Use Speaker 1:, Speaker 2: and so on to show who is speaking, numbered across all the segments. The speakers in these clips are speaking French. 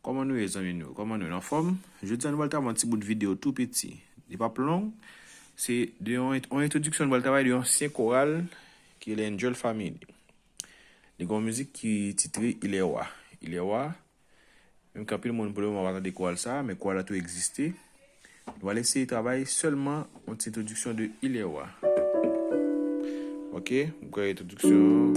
Speaker 1: Comment nous les amis nous? Comment nous en forme? Je dis à nous un petit bout de vidéo tout petit. Il n'est pas long. C'est une introduction de travail d'un ancien choral qui est Angel Family. Il y a une musique qui est titrée Il est roi. Il est roi. Même quand le monde peut avoir des chorales ça, mais choral a tout existé. On va laisser travailler seulement une petite introduction de Il est roi. Ok? Vous avez l'introduction.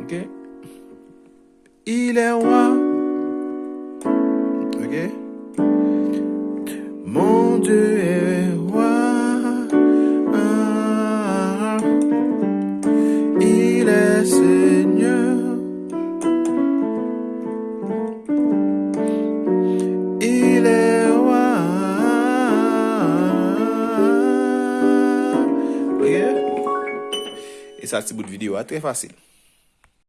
Speaker 1: Ok? Il est roi. Ok? Mon Dieu est roi. Il est Seigneur. Il est roi. Ok? Et ça, c'est bout de vidéo très facile.